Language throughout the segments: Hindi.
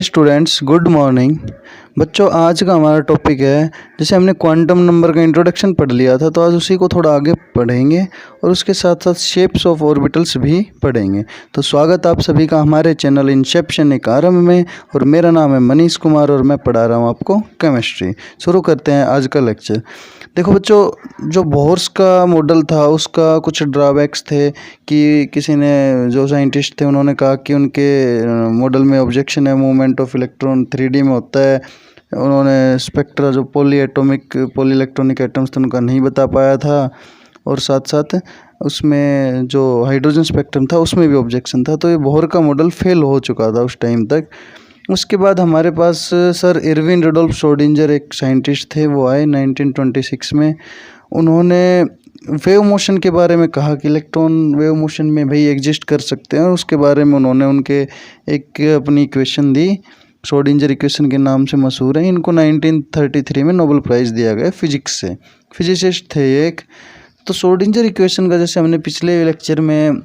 Students, good morning. बच्चों, आज का हमारा टॉपिक है, जैसे हमने क्वांटम नंबर का इंट्रोडक्शन पढ़ लिया था, तो आज उसी को थोड़ा आगे पढ़ेंगे और उसके साथ साथ शेप्स ऑफ ऑर्बिटल्स भी पढ़ेंगे। तो स्वागत आप सभी का हमारे चैनल इंसेप्शन एक आरंभ में। और मेरा नाम है मनीष कुमार और मैं पढ़ा रहा हूँ आपको केमिस्ट्री। शुरू करते हैं आज का लेक्चर। देखो बच्चों, जो बोर्स का मॉडल था उसका कुछ ड्रॉबैक्स थे कि किसी ने, जो साइंटिस्ट थे, उन्होंने कहा कि उनके मॉडल में ऑब्जेक्शन है, मूवमेंट ऑफ इलेक्ट्रॉन 3D में होता है। उन्होंने स्पेक्ट्रा, जो पॉली इलेक्ट्रॉनिक एटम्स थे, उनका नहीं बता पाया था। और साथ साथ उसमें जो हाइड्रोजन स्पेक्ट्रम था उसमें भी ऑब्जेक्शन था। तो ये बोहर का मॉडल फेल हो चुका था उस टाइम तक। उसके बाद हमारे पास सर इरविन रुडोल्फ श्रोडिंगर एक साइंटिस्ट थे, वो आए 1926 में। उन्होंने वेव मोशन के बारे में कहा कि इलेक्ट्रॉन वेव मोशन में भाई एग्जिस्ट कर सकते हैं, और उसके बारे में उन्होंने उनके एक अपनी इक्वेशन दी, श्रोडिंगर इक्वेशन के नाम से मशहूर है। इनको 1933 में नोबेल प्राइज़ दिया गया फिजिक्स से। फिजिसिस्ट थे ये एक। तो श्रोडिंगर इक्वेशन का, जैसे हमने पिछले लेक्चर में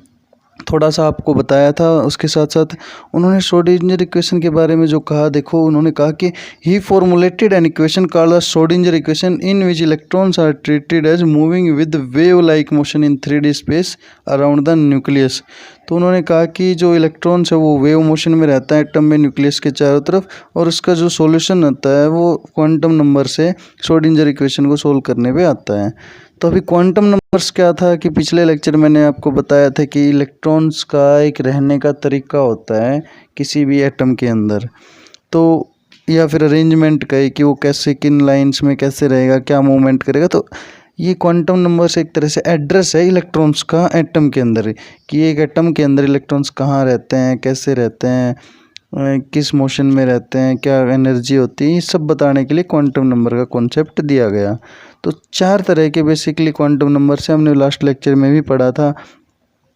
थोड़ा सा आपको बताया था, उसके साथ साथ उन्होंने श्रोडिंगर इक्वेशन के बारे में जो कहा, देखो उन्होंने कहा कि he formulated an equation called the Schrodinger equation in which electrons are treated as moving with wave like motion in 3D space around the nucleus. तो उन्होंने कहा कि जो इलेक्ट्रॉन्स है वो वेव मोशन में रहता है एटम में, न्यूक्लियस के चारों तरफ, और उसका जो सॉल्यूशन होता है वो क्वांटम नंबर से श्रोडिंगर इक्वेशन को सोल्व करने पे आता है। तो अभी क्वांटम नंबर्स क्या था कि पिछले लेक्चर मैंने आपको बताया था कि इलेक्ट्रॉन्स का एक रहने का तरीका होता है किसी भी एटम के अंदर, तो या फिर अरेंजमेंट का, कि वो कैसे, किन लाइंस में कैसे रहेगा, क्या मूवमेंट करेगा। तो ये क्वांटम नंबर्स एक तरह से एड्रेस है इलेक्ट्रॉन्स का एटम के अंदर, कि एक एटम के अंदर इलेक्ट्रॉन्स कहाँ रहते हैं, कैसे रहते हैं, किस मोशन में रहते हैं, क्या एनर्जी होती है, ये सब बताने के लिए क्वांटम नंबर का कॉन्सेप्ट दिया गया। तो 4 तरह के बेसिकली क्वांटम नंबर से हमने लास्ट लेक्चर में भी पढ़ा था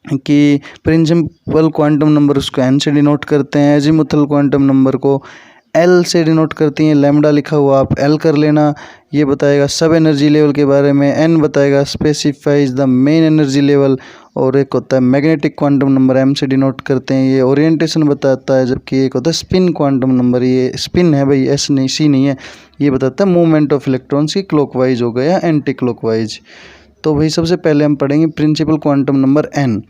कि प्रिंसिपल क्वांटम नंबर उसको n से डिनोट करते हैं, एजीमुथल क्वांटम नंबर को L से डिनोट करती हैं, लैम्डा लिखा हुआ आप L कर लेना। ये बताएगा सब एनर्जी लेवल के बारे में। n बताएगा specifies the main energy level. और एक होता है मैग्नेटिक क्वांटम नंबर, m से डिनोट करते हैं, ये ओरिएंटेशन बताता है। जबकि एक होता है स्पिन क्वांटम नंबर, ये स्पिन है भाई, s नहीं, c नहीं है, ये बताता है मूवमेंट ऑफ इलेक्ट्रॉन्स की क्लॉकवाइज हो गया एंटी क्लॉकवाइज। तो भाई सबसे पहले हम पढ़ेंगे principal quantum number n।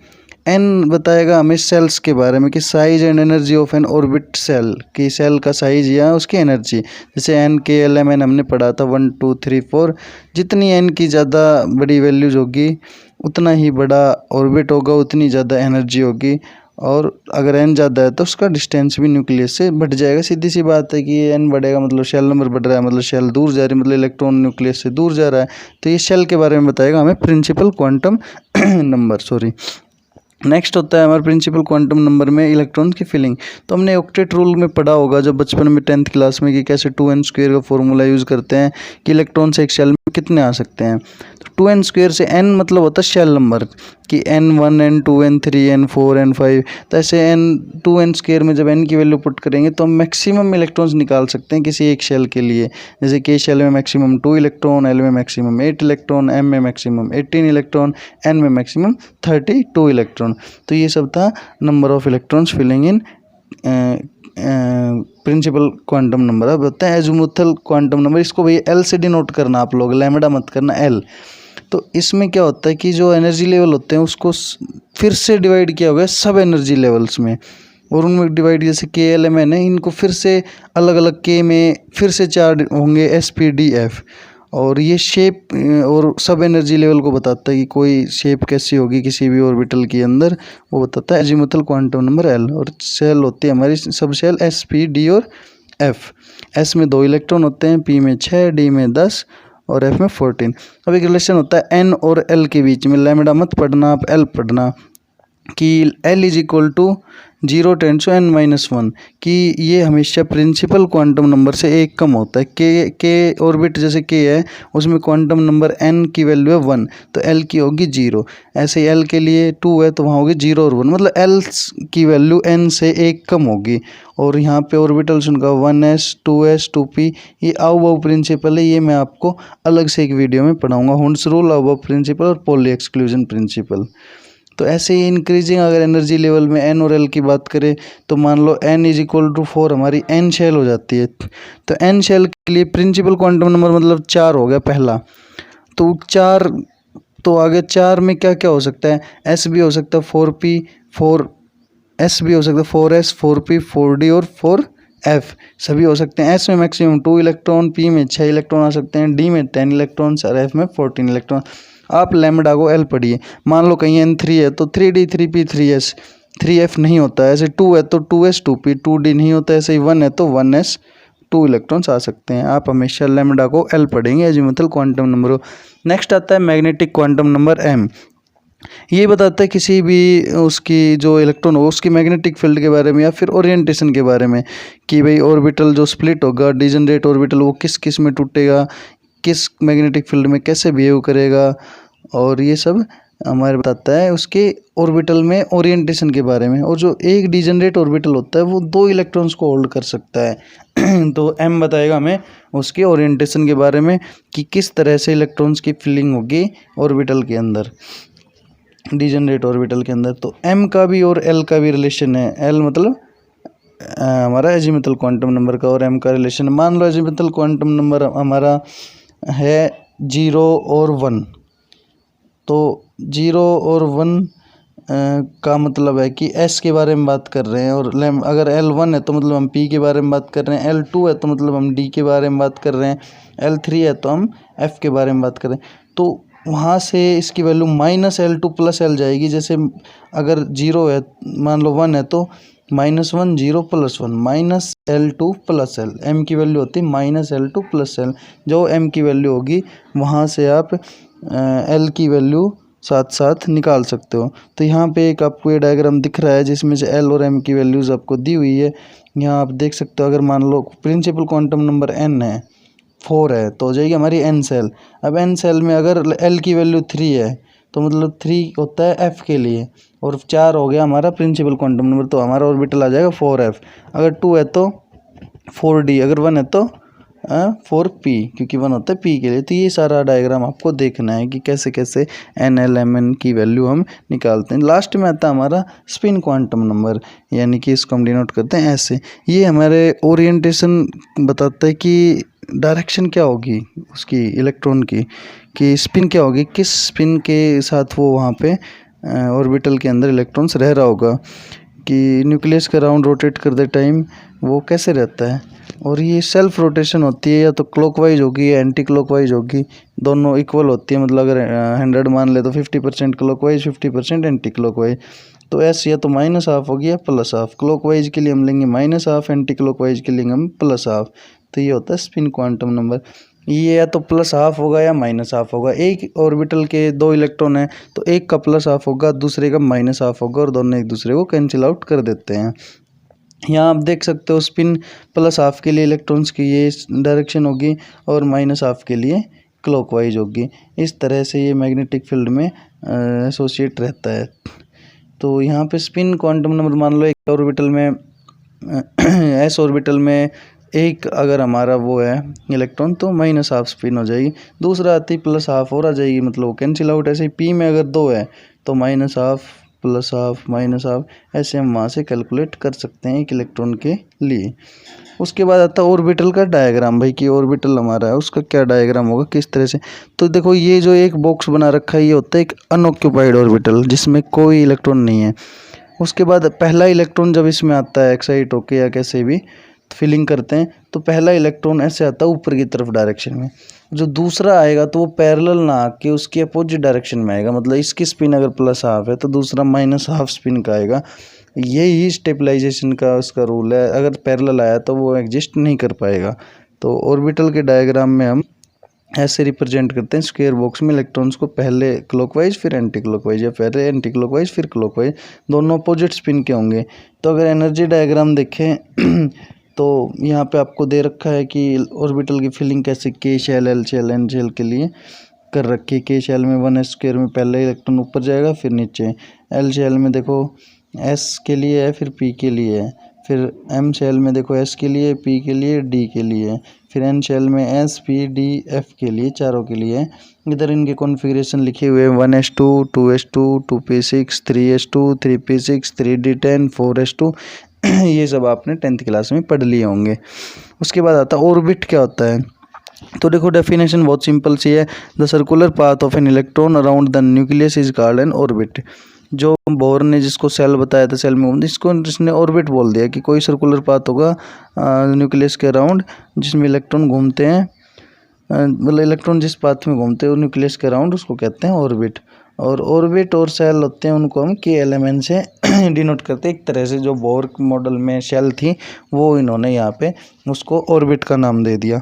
n बताएगा हमें सेल्स के बारे में कि size and energy of an orbit shell, कि सेल का साइज या उसकी एनर्जी। जैसे n k l m n हमने पढ़ा था 1 2 3 4। जितनी n की ज़्यादा बड़ी वैल्यूज होगी उतना ही बड़ा ऑर्बिट होगा, उतनी ज़्यादा एनर्जी होगी। और अगर n ज़्यादा है तो उसका डिस्टेंस भी न्यूक्लियस से बढ़ जाएगा। सीधी सी बात है कि n बढ़ेगा मतलब शेल नंबर बढ़ रहा है, मतलब शेल दूर जा रही है, मतलब इलेक्ट्रॉन न्यूक्लियस से दूर जा रहा है। तो ये शेल के बारे में बताएगा हमें प्रिंसिपल क्वांटम नंबर। नेक्स्ट होता है हमारे प्रिंसिपल क्वांटम नंबर में इलेक्ट्रॉन की फिलिंग। तो हमने ऑक्टेट रूल में पढ़ा होगा जब बचपन में 10th क्लास में, कि कैसे 2n² का फॉर्मूला यूज़ करते हैं कि इलेक्ट्रॉन से एक शेल में कितने आ सकते हैं। तो 2n² से n मतलब होता है शेल नंबर, कि n1 n2 n3 n4 n5। तो ऐसे n2n² में जब n की वैल्यू पुट करेंगे तो हम मैक्सिमम इलेक्ट्रॉन्स निकाल सकते हैं किसी एक शेल के लिए। जैसे k शेल में मैक्सिमम 2 इलेक्ट्रॉन, l में मैक्सिमम 8 इलेक्ट्रॉन, m में मैक्सिमम 18 इलेक्ट्रॉन, n में मैक्सिमम 32 इलेक्ट्रॉन। तो ये सब था number of electrons filling in principal quantum number. अब होता है एजीमुथल क्वांटम नंबर। इसको भाई L से डिनोट करना आप लोग, लैम्डा मत करना, L। तो इसमें क्या होता है कि जो एनर्जी लेवल होते हैं उसको फिर से डिवाइड किया हुआ है सब एनर्जी लेवल्स में, और उनमें डिवाइड, जैसे k l m n है, इनको फिर से अलग अलग k में फिर से 4 होंगे, s p d f। और ये शेप और सब एनर्जी लेवल को बताता है कि कोई शेप कैसी होगी किसी भी ऑर्बिटल के अंदर, वो बताता है एजीमुथल क्वांटम नंबर L। और सेल होती है हमारी subshell s p d और f। s में 2 इलेक्ट्रॉन होते हैं, p में 6, d में 10 और f में 14। अब एक रिलेशन होता है n और l के बीच में, लैम्डा मत पढ़ना आप, l पढ़ना, कि L is equal to 0 tends to n-1, कि ये हमेशा प्रिंसिपल क्वांटम नंबर से एक कम होता है। k ऑर्बिट जैसे k है उसमें क्वांटम नंबर n की वैल्यू है 1, तो L की होगी 0। ऐसे ही L के लिए 2 है तो वहाँ होगी 0 और 1, मतलब L की वैल्यू n से एक कम होगी। और यहाँ पे ऑर्बिटल्स उनका 1s 2s 2p, ये अबव प्रिंसिपल है। ये मैं आपको अलग से एक वीडियो में पढ़ाऊँगा, हुंड्स रूल, अबव प्रिंसिपल और पॉली एक्सक्लूजन प्रिंसिपल। तो ऐसे ही इंक्रीजिंग अगर एनर्जी लेवल में एन और एल की बात करें तो मान लो n इज इक्वल टू 4 हमारी एन शेल हो जाती है। तो एन शेल के लिए प्रिंसिपल क्वांटम नंबर मतलब 4 हो गया पहला। तो 4, तो आगे 4 में क्या क्या हो सकता है, एस भी हो सकता है 4p, 4s भी हो सकता है 4s, 4p, 4d और 4f सभी हो सकते हैं। एस में मैक्सिमम 2 इलेक्ट्रॉन, पी में 6 इलेक्ट्रॉन आ सकते हैं, डी में 10 इलेक्ट्रॉन और एफ में 14 इलेक्ट्रॉन। आप लैम्बडा को एल पढ़िए। मान लो कहीं n3 है तो 3d, 3p, 3s, 3f नहीं होता है। ऐसे 2 है तो 2s, 2p, 2d नहीं होता है। ऐसे ही 1 है तो 1s, 2 इलेक्ट्रॉन्स आ सकते हैं। आप हमेशा लैम्बडा को एल पढ़ेंगे एजीमुथल क्वांटम नंबर को। नेक्स्ट आता है मैग्नेटिक क्वांटम नंबर एम। ये बताता है किसी भी उसकी जो इलेक्ट्रॉन हो उसकी मैग्नेटिक फील्ड के बारे में या फिर ओरिएंटेशन के बारे में, कि भाई ऑर्बिटल जो स्प्लिट होगा, डिजनरेट ऑर्बिटल, वो किस किस में टूटेगा, किस मैग्नेटिक फील्ड में कैसे बिहेव करेगा, और ये सब हमारे बताता है उसके ऑर्बिटल में ओरिएंटेशन के बारे में। और जो एक डिजनरेट ऑर्बिटल होता है वो 2 इलेक्ट्रॉन्स को होल्ड कर सकता है तो एम बताएगा हमें उसके ओरिएंटेशन के बारे में कि किस तरह से इलेक्ट्रॉन्स की फिलिंग होगी ऑर्बिटल के अंदर, डिजनरेट ऑर्बिटल के अंदर। तो एम का भी और एल का भी रिलेशन है। एल मतलब हमारा एजीमुथल क्वांटम नंबर का, और एम का रिलेशन। मान लो एजीमुथल क्वांटम नंबर हमारा है 0 और 1। तो 0 और 1 का मतलब है कि एस के बारे में बात कर रहे हैं, और अगर L1 है तो मतलब हम P के बारे में बात कर रहे हैं, L2 है तो मतलब हम D के बारे में बात कर रहे हैं, L3 है तो हम F के बारे में बात कर रहे हैं। तो वहाँ से इसकी वैल्यू -L2 + L जाएगी। जैसे अगर 0 है, मान लो 1 है तो -1 0 + 1 -L2 + L। M की वैल्यू होती है -L2 + L। जो M की वैल्यू होगी वहाँ से आप L की वैल्यू साथ साथ निकाल सकते हो। तो यहाँ पे एक आपको ये डायग्राम दिख रहा है जिसमें से L और M की वैल्यूज़ आपको दी हुई है। यहाँ आप देख सकते हो, अगर मान लो प्रिंसिपल क्वांटम नंबर n है, 4 है, तो हो जाएगी हमारी n सेल। अब n सेल में अगर L की वैल्यू 3 है तो मतलब 3 होता है F के लिए, और 4 हो गया हमारा प्रिंसिपल क्वांटम नंबर, तो हमारा ऑर्बिटल आ जाएगा 4F। अगर 2 है तो 4D, अगर 1 है तो 4p, क्योंकि 1 होता है p के लिए। तो ये सारा डायग्राम आपको देखना है कि कैसे कैसे n l m n की वैल्यू हम निकालते हैं। लास्ट में आता है हमारा स्पिन क्वांटम नंबर, यानी कि इसको हम डिनोट करते हैं ऐसे। ये हमारे ओरिएंटेशन बताता है कि डायरेक्शन क्या होगी उसकी इलेक्ट्रॉन की, कि स्पिन क्या होगी, किस स्पिन के साथ वो वहाँ पे ऑर्बिटल के अंदर इलेक्ट्रॉन्स रह रहा होगा, कि न्यूक्लियस के अराउंड रोटेट करते टाइम वो कैसे रहता है। और ये सेल्फ रोटेशन होती है, या तो क्लॉकवाइज होगी या एंटी क्लॉकवाइज होगी, दोनों इक्वल होती है। मतलब अगर 100 मान ले तो 50% क्लॉकवाइज, 50% एंटी क्लॉकवाइज। तो एस या तो -½ होगी या +½ क्लॉकवाइज के लिए हम लेंगे -½ एंटी क्लॉकवाइज के लिए हम +½ तो ये होता है स्पिन क्वांटम नंबर। ये या तो +½ होगा या -½ होगा। एक ऑर्बिटल के 2 इलेक्ट्रॉन है तो एक का +½ होगा, दूसरे का -½ होगा, और दोनों एक दूसरे को कैंसिल आउट कर देते हैं। यहाँ आप देख सकते हो स्पिन +½ के लिए इलेक्ट्रॉन्स की ये डायरेक्शन होगी, और -½ के लिए क्लॉकवाइज होगी। इस तरह से ये मैग्नेटिक फील्ड में एसोसिएट रहता है। तो यहाँ पे स्पिन क्वांटम नंबर मान लो एक ऑर्बिटल में एस ऑर्बिटल में एक अगर हमारा वो है इलेक्ट्रॉन तो -½ स्पिन हो जाएगी, दूसरा आती +½ और आ जाएगी, मतलब वो कैंसिल आउट। ऐसे ही पी में अगर 2 है तो -½ +½ ऐसे हम वहाँ से कैलकुलेट कर सकते हैं एक इलेक्ट्रॉन के लिए। उसके बाद आता है ऑर्बिटल का डायग्राम, भाई कि ऑर्बिटल हमारा है उसका क्या डायग्राम होगा, किस तरह से। तो देखो ये जो एक बॉक्स बना रखा है ये होता है एक अनऑक्यूपाइड ऑर्बिटल जिसमें कोई इलेक्ट्रॉन नहीं है। उसके बाद पहला इलेक्ट्रॉन जब इसमें आता है एक्साइट होके या कैसे भी फिलिंग करते हैं तो पहला इलेक्ट्रॉन ऐसे आता है ऊपर की तरफ डायरेक्शन में। जो दूसरा आएगा तो वो पैरेलल ना आके उसकी अपोजिट डायरेक्शन में आएगा, मतलब इसकी स्पिन अगर +½ है तो दूसरा -½ स्पिन का आएगा। यही स्टेबलाइजेशन का उसका रूल है, अगर पैरेलल आया तो वो एग्जिस्ट नहीं कर पाएगा। तो ऑर्बिटल के डायग्राम में हम ऐसे रिप्रेजेंट करते हैं स्क्वायर बॉक्स में इलेक्ट्रॉन्स को, पहले क्लॉकवाइज फिर एंटी क्लॉकवाइज, या पहले एंटी क्लॉकवाइज फिर क्लॉकवाइज, दोनों अपोजिट स्पिन के होंगे। तो अगर एनर्जी डायग्राम देखें तो यहाँ पे आपको दे रखा है कि ऑर्बिटल की फिलिंग कैसे k shell, l shell, n shell के लिए कर रखी है। k शेल में 1s² में पहले इलेक्ट्रॉन ऊपर जाएगा फिर नीचे। l शेल में देखो s के लिए है फिर p के लिए है, फिर एम शेल में देखो एस के लिए, पी के लिए, डी के लिए, फिर एन शेल में एस, पी, डी, एफ के लिए, चारों के लिए। इधर इनके कॉन्फ़िगरेशन लिखे हुए हैं 1s2, 2s2, 2p6, 3s2, 3p6, 3d10, 4s2। ये सब आपने 10th क्लास में पढ़ लिए होंगे। उसके बाद आता है ऑर्बिट क्या होता है। तो देखो डेफिनेशन बहुत सिंपल सी है। The circular path of an electron around the nucleus is called an orbit. जो बोर ने जिसको सेल बताया था, सेल में इसको जिसने ऑर्बिट बोल दिया कि कोई सर्कुलर पाथ होगा न्यूक्लियस के अराउंड जिसमें इलेक्ट्रॉन घूमते हैं, मतलब इलेक्ट्रॉन जिस पाथ में घूमते हैं न्यूक्लियस के अराउंड उसको कहते हैं ऑर्बिट। और ऑर्बिट और शेल होते हैं उनको हम के एलिमेंट से डिनोट करते हैं। एक तरह से जो बोर मॉडल में शेल थी वो इन्होंने यहाँ पे उसको ऑर्बिट का नाम दे दिया।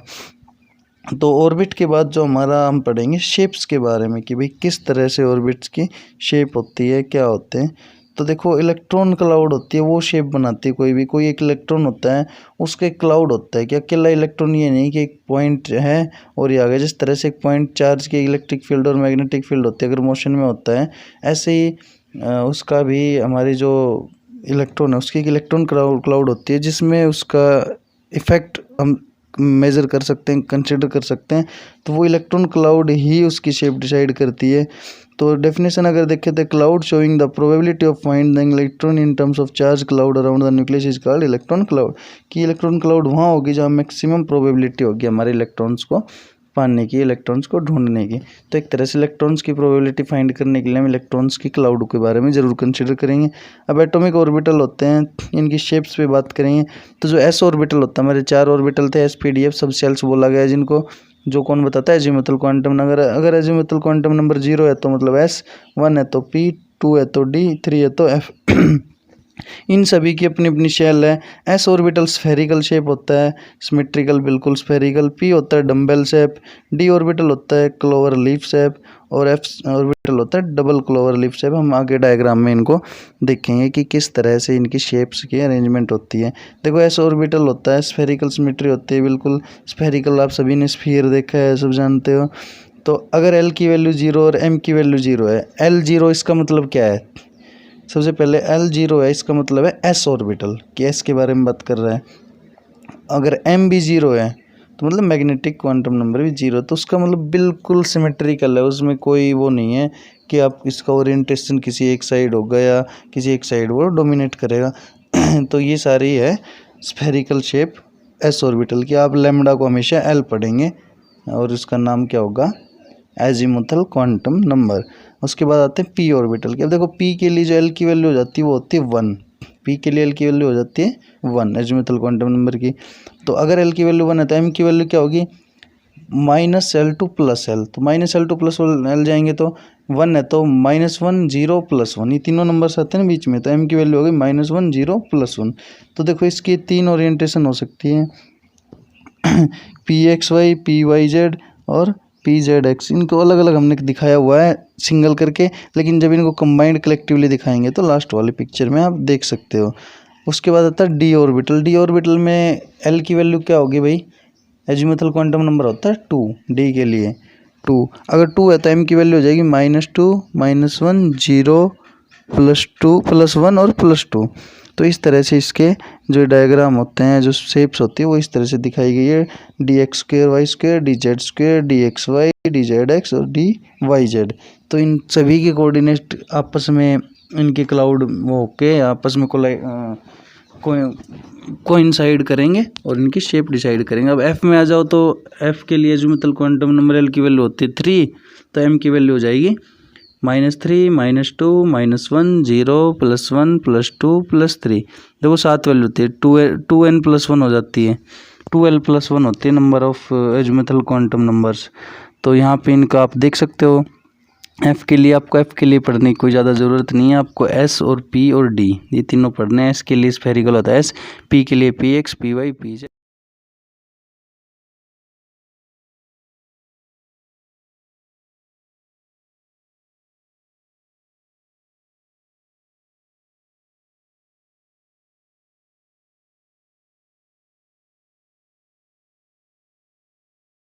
तो ऑर्बिट के बाद जो हमारा हम पढ़ेंगे शेप्स के बारे में कि भाई किस तरह से ऑर्बिट्स की शेप होती है, क्या होते हैं। तो देखो इलेक्ट्रॉन क्लाउड होती है, वो शेप बनाती है कोई एक इलेक्ट्रॉन होता है उसका एक क्लाउड होता है कि अकेला इलेक्ट्रॉन ये नहीं कि एक पॉइंट है और ये आगे, जिस तरह से एक पॉइंट चार्ज के इलेक्ट्रिक फील्ड और मैग्नेटिक फील्ड होती है अगर मोशन में होता है, ऐसे ही उसका भी हमारी जो इलेक्ट्रॉन है उसकी एक इलेक्ट्रॉन क्लाउड होती है जिसमें उसका इफेक्ट हम मेज़र कर सकते हैं, कंसिडर कर सकते हैं। तो वो इलेक्ट्रॉन क्लाउड ही उसकी शेप डिसाइड करती है। तो डेफिनेशन अगर देखें तो cloud showing the probability of finding electron in terms of charge cloud around the nucleus is called electron cloud. कि इलेक्ट्रॉन क्लाउड वहाँ होगी जहाँ मैक्सिमम प्रोबेबिलिटी होगी हमारे इलेक्ट्रॉन्स को पाने की, इलेक्ट्रॉन्स को ढूंढने की। तो एक तरह से इलेक्ट्रॉन्स की प्रोबेबिलिटी फाइंड करने के लिए हम इलेक्ट्रॉन्स की क्लाउड के बारे में ज़रूर कंसिडर करेंगे। अब एटॉमिक ऑर्बिटल होते हैं, इनकी शेप्स पे बात करेंगे। तो जो एस ऑर्बिटल होता है, हमारे 4 ऑर्बिटल थे, एस, पी, डी, एफ सब शेल्स बोला गया है जिनको, जो कौन बताता है अजीमुथल क्वांटम नंबर। अगर अजीमुथल क्वांटम नंबर 0 है तो मतलब एस, 1 है तो पी, 2 है तो डी, 3 है तो एफ। इन सभी की अपनी अपनी शेल है। एस ऑर्बिटल स्फेरिकल शेप होता है, सिमेट्रिकल, बिल्कुल स्फेरिकल। पी होता है डम्बेल शेप। डी ऑर्बिटल होता है क्लोवर लीफ शेप। और एफ ऑर्बिटल होता है डबल क्लोवर लीफ शेप। हम आगे डायग्राम में इनको देखेंगे कि किस तरह से इनकी शेप्स की अरेंजमेंट होती है। देखो एस ऑर्बिटल होता है स्फेरिकल, सिमेट्री होती है बिल्कुल स्फेरिकल। आप सभी ने स्फीयर देखा है, सब जानते हो। तो अगर एल की वैल्यू 0 और एम की वैल्यू 0 है, एल 0 इसका मतलब क्या है। सबसे पहले एल 0 है इसका मतलब है एस ऑर्बिटल, कि एस के बारे में बात कर रहा है। अगर एम भी 0 है तो मतलब मैग्नेटिक क्वांटम नंबर भी 0, तो उसका मतलब बिल्कुल सिमेट्रिकल है, उसमें कोई वो नहीं है कि आप इसका ओरिएंटेशन किसी एक साइड होगा या किसी एक साइड वो डोमिनेट करेगा। तो ये सारी है स्फेरिकल शेप एस ऑर्बिटल की। आप लैम्डा को हमेशा एल पढ़ेंगे और इसका नाम क्या होगा, एजीमुथल क्वांटम नंबर। उसके बाद आते हैं पी ऑर्बिटल के। अब देखो पी के लिए जो एल की वैल्यू हो जाती है वो होती है 1। पी के लिए एल की वैल्यू हो जाती है 1 एजीमुथल क्वांटम नंबर की। तो अगर एल की वैल्यू 1 है तो एम की वैल्यू क्या होगी, -L2 + L। तो -L2 + L जाएंगे तो 1 है तो -1 0 + 1, ये तीनों नंबर्स आते हैं ना बीच में, तो एम की वैल्यू होगी -1 0 + 1। तो देखो इसकी 3 ओरिएंटेशन हो सकती है, PXY, PYZ और PZX। इनको अलग अलग हमने दिखाया हुआ है सिंगल करके, लेकिन जब इनको कंबाइंड कलेक्टिवली दिखाएंगे तो लास्ट वाली पिक्चर में आप देख सकते हो। उसके बाद आता है डी ऑर्बिटल। डी ऑर्बिटल में एल की वैल्यू क्या होगी भाई, एजीमुथल क्वांटम नंबर होता है 2, डी के लिए 2। अगर 2 है तो एम की वैल्यू हो जाएगी -2 -1 0 +2 +1 और +2। तो इस तरह से इसके जो डायग्राम होते हैं, जो शेप्स होती है वो इस तरह से दिखाई गई है। dx² y² dz² dxy dzx और dyz। तो इन सभी के कोऑर्डिनेट आपस में इनके क्लाउड वो होके आपस में कोइंसाइड करेंगे और इनकी शेप डिसाइड करेंगे। अब एफ में आ जाओ तो एफ के लिए एजीमुथल क्वांटम नंबर एल की वैल्यू होती है 3, तो एम की वैल्यू हो जाएगी -3 -2 -1 0 +1 +2 +3। देखो 7 वैल्यू होती है, 2n + 1 हो जाती है, 2l + 1 होती है number of azimuthal quantum numbers. तो यहाँ पे इनका आप देख सकते हो। एफ़ के लिए आपको एफ़ के लिए पढ़ने की कोई ज़्यादा ज़रूरत नहीं है, आपको एस और पी और डी ये तीनों पढ़ने हैं। एस के लिए स्फेरिकल होता है एस, पी के लिए PX PY PZ।